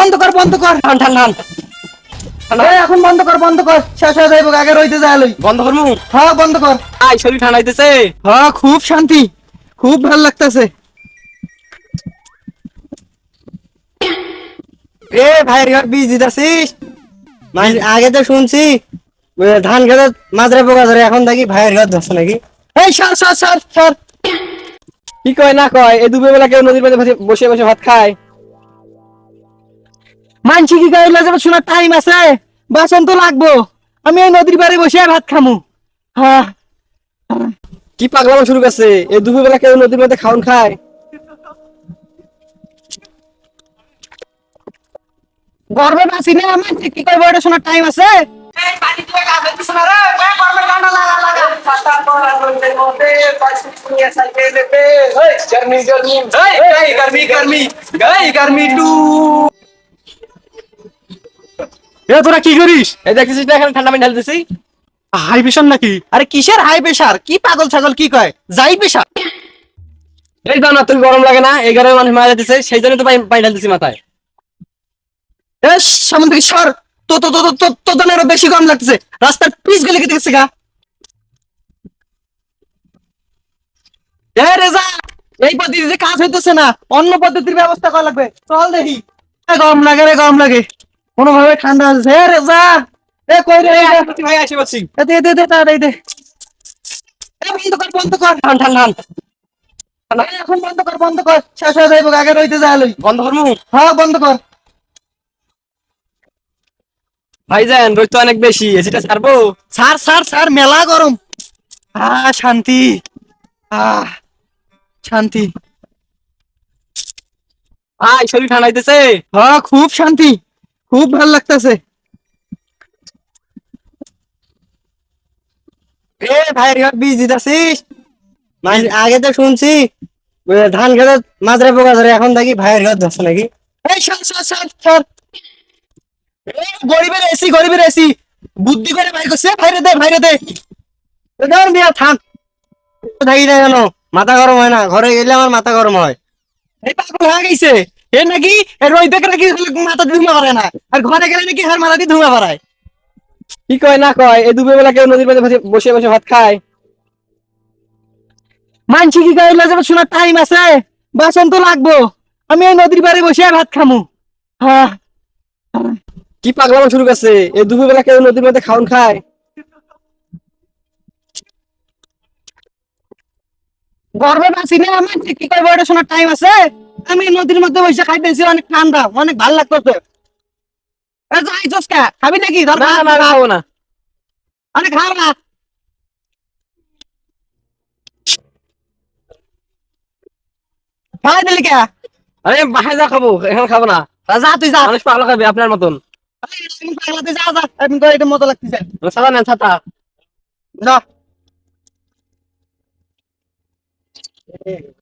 বন্ধ কর বন্ধ কর। ঠান ঠান ঠান এখন বন্ধ কর বন্ধ কর, শেষ হয়ে যাইব, আগে রইতে যায় লই। বন্ধ করমু। হ্যাঁ বন্ধ কর। আই শরীর ঠান্ডাইতেছে। হ্যাঁ খুব শান্তি, খুব ভাল লাগতেছে। এ ভাইয়ের ঘর বীজ দিতাছিস? মানে আগে তো শুনছি ধান খেতে মাজরা পোকা ধরে, এখন দেখি ভাইয়ের ঘর ধরছে নাকি? এই সর সর সর সর। কি কয় না কয়, এই দুপুর বেলা কেউ নদীর পাড়ে বসে বসে ভাত খায়? মানছি কি গাইলা যাবে, শোনার টাইম আছে, বাসন তো লাগবো। আমি এই নদীর পাড়ে বসে ভাত খামু। হ্যাঁ কি পাগলামো শুরু করছে? এই দুপুর বেলা কেউ নদীর মধ্যে খাওন খায়? গর্বে বাসি না, মানছি কি করবো, এটা শোনার টাইম আছে। তোরা কি করিস? এই দেখতেছিস না এখানে ঠান্ডা পানি ঢালতেছি? হাই প্রেশার নাকি? আরে কিসের হাই প্রেশার, কি পাগল ছাগল কি কয়, যাই প্রেশার। এই দাও না, তুমি গরম লাগে না? এই গরমে মানুষ মারা যাচ্ছে, সেই জন্য তো পানি ঢালতেছি মাথায়। সামনে থেকে সর। তো তো তো তো তো তো তো আরো বেশি গরম লাগতেছে, রাস্তার পিচ গেলে কি দেখছে গা। এ রেজা, এই পদ্ধতিতে কাজ হইতেছে না, অন্য পদ্ধতির ব্যবস্থা করা লাগবে, চল দেখি। গরম লাগে রে, গরম লাগে, কোনোভাবে ঠান্ডা হচ্ছে। এ রেজা, এ কই রে, ভাই আসি বলছি। দে দে দে তাড়াতাড়ি দে। এ বন্ধ কর বন্ধ কর। ঠান ঠান ঠান এখন বন্ধ কর বন্ধ কর, শেষ হয়ে যাইব, আগে রইতে যায় লই। বন্ধ করমু। হ্যাঁ বন্ধ কর। ভাইজান রোদ তো অনেক বেশি, এসিটা ছাড়বো? ছাড় ছাড় ছাড়, মেলা গরম। শান্তি, আহ শান্তি। আই শরীর ঠান্ডাইতেছে। হ্যাঁ খুব শান্তি, খুব ভাল লাগতেছে। এ ভাইয়ের ঘর বীজ দিতাছিস? মানে আগে তো শুনছি ধান খেতে মাজরা পোকা ধরে, এখন দেখি ভাইয়ের ঘর ধরছে নাকি? এই সর সর সর সর। এই গরিবের এসি, গরিবের এসি, বুদ্ধি করে বাইর করছে, ভাইরে দে ভাইরে দে। ধর মিয়া থাম, থাকি না কেন? মাথা গরম হয় না? ঘরে গেলে আমার মাথা গরম হয়। এই পাগল হয়ে গেছে, এ নাকি রই দেখে নাকি মাথা দিয়ে ধুমা পারে না, আর ঘরে গেলে নাকি হার মাথা দিয়ে ধুমা পারায়। কি কয় না কয়, এই দুপুর বেলা কেউ নদীর পাড়ে বসে বসে ভাত খায়? মানছি কি গাইলা যাবে, শোনার টাইম আছে, বাসন তো লাগবো। আমি এই নদীর পাড়ে বসে ভাত খামু। হ্যাঁ কি পাগলামো শুরু করছে? এই দুপুর বেলা কেউ নদীর মধ্যে খাওন খায়? গর্বে বাসি না, মানছি কি করবো, এটা শোনার টাইম আছে। আমি এই নদীর মধ্যে বসে খাইতেছি, অনেক ঠান্ডা, অনেক ভাল লাগতেছে। যাই চসকা খাবি নাকি, ধর না না, আমি খাবো না। অনেক খাও না। খাই দিলি কে? আরে বাসায় যা খাবো, এখন খাবো না। যা তুই যা। মানুষ পাগলা খাবে আপনার মতন। পাগলা তুই যা যা, এখন তো এটা মতো লাগতেছে। ছাতা নেন, ছাতা। যা।